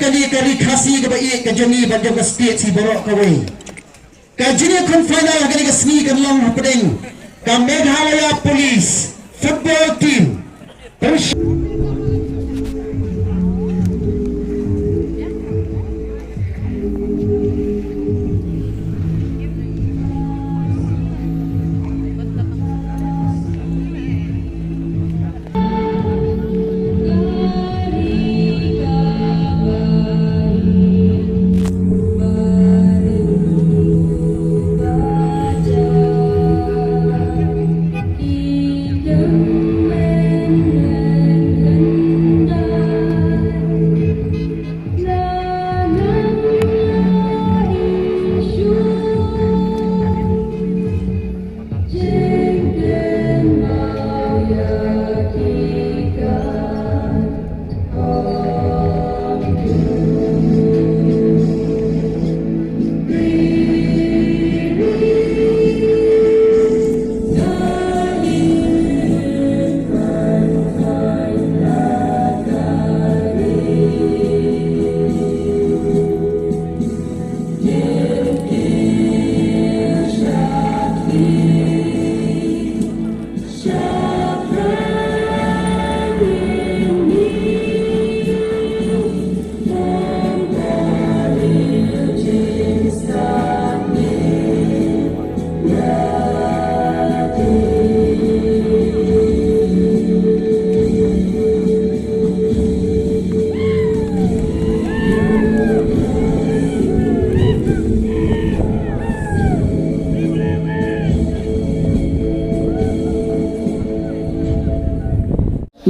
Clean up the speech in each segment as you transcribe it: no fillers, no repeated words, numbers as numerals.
kali khasi ke baik ke jeni bajak ke state si borok ke wei ke jeni kon final ke ke sni ke long happening ke Meghalaya Police football team.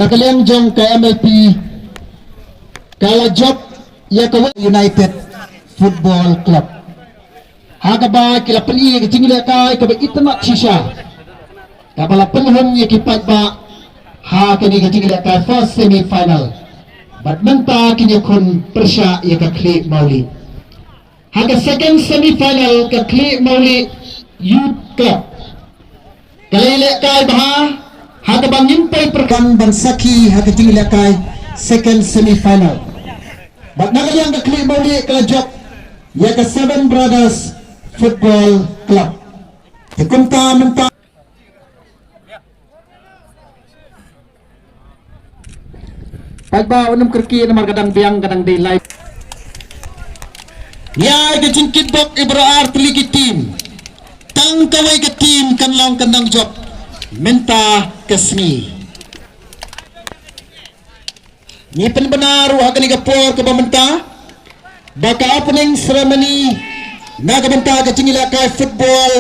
Nakaliang jong ke MLP kala job ya ke United Football Club hagaba kila peli ke cingile kai ke itna shisha kabala penhon ye kipat ba ha ke ni ke cingile kai first semi final badminton kini kun persya ye ke Klik Mauli haga second semi final ke Klik Mauli Youth Club kali le kai bah haga bang nyimpai perkan bang saki haga tinggal kai second semi final bat nakaliang ke Klik Mauli kala job ya ke Seven Brothers Football Club tikumta menta pagba unam kerki nomor kadang biang kadang daylight ya ke jingkit bok ibra art ligi team tang kawai ke team kanlang kandang job minta kesni ni benar akan digapor ke pemerintah baka opening ceremony na kebentar ke cingila kai football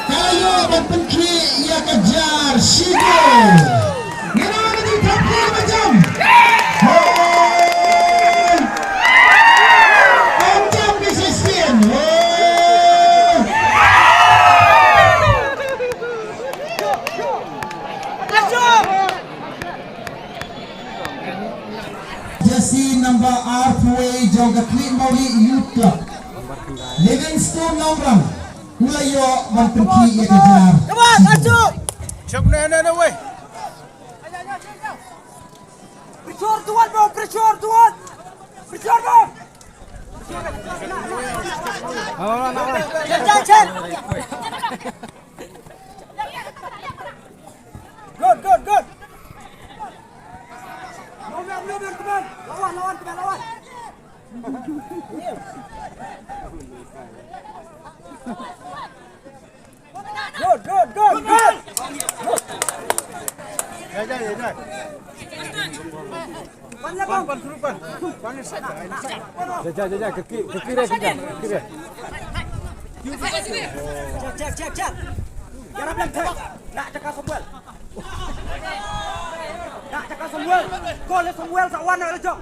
Kayo berpentri ia kejar Shigo. Menang di tapir macam. Macam bisisian. Jersey number R4 Joga Klik Mauri Youth Club. Livingstone Nomrang. Mulayo berpentri ia kejar. Cepat, masuk. Siap na weh. Pressure tuan bro, pressure tuan. Pressure bro. Cek. Good. Belum teman. Lawan. Good. Ya. Pan suruh pan. Pan saja. Ke kiri. Cek. Jangan belakang. Nak cakap Samuel. Gol Samuel sawan nak jom.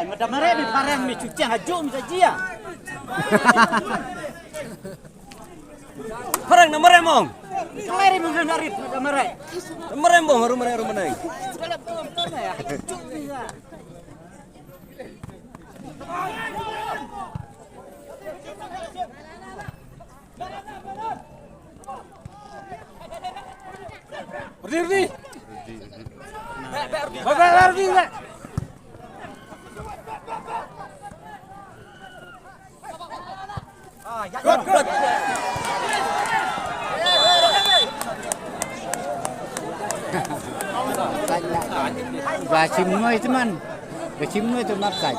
Macam mana ni parang ni cuci hajum saja ya. Parang nama remong. Kelari mungkin narik nama rem. Nama remong rumah ni. Berdiri. Berdiri. Good. Gacim noi teman. Gacim noi tu makan.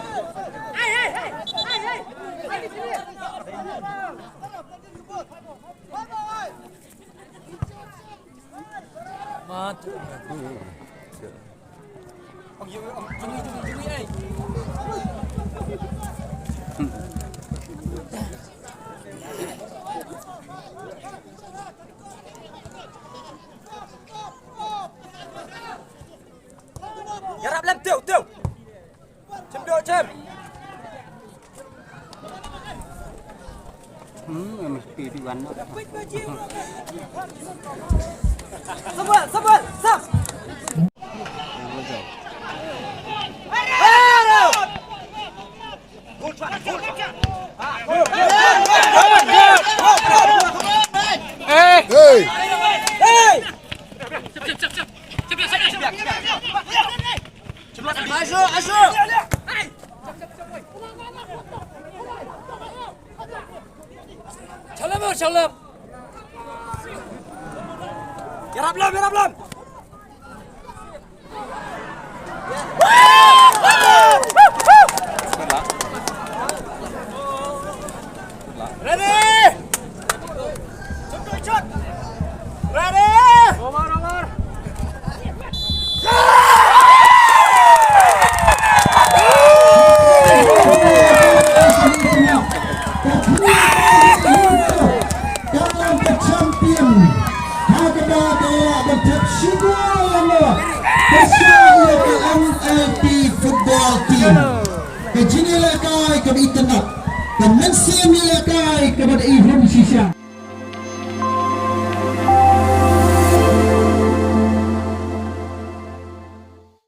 Garap lem tiêu. Chém đội chém. Mesti diwan. Samuel, stop. Hey! Masuk. Salam. Yarap lem. Ready? Shot. Ready? Nomor. Dalam champion Hagada Daya Bertep Shigo KLP Football Team. Kejinilah kai kami itenat. Kemensi milakai kepada Ihun Sisha.